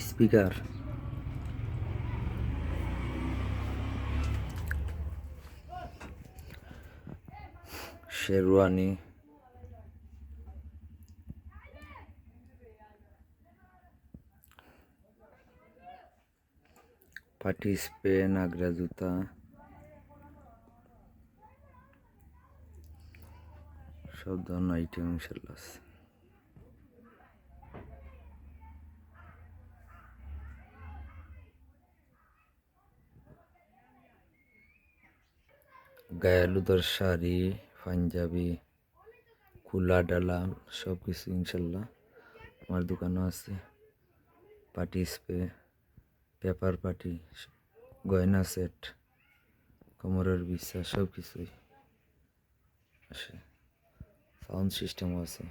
Speaker sherwani পাটি spray নাগরা জুতা সব ধরনের আইটেম ইনশাল্লাহ আছে। গায়ালুদার শাড়ি পাঞ্জাবি কুলা ডালা সব কিছু ইনশাল্লাহ আমার দোকানও আছে। পাটি স্প্রে পেপার পাটি গয়না সেট কোমরের বিছা সব কিছুই আছে। সাউন্ড সিস্টেমও আছে।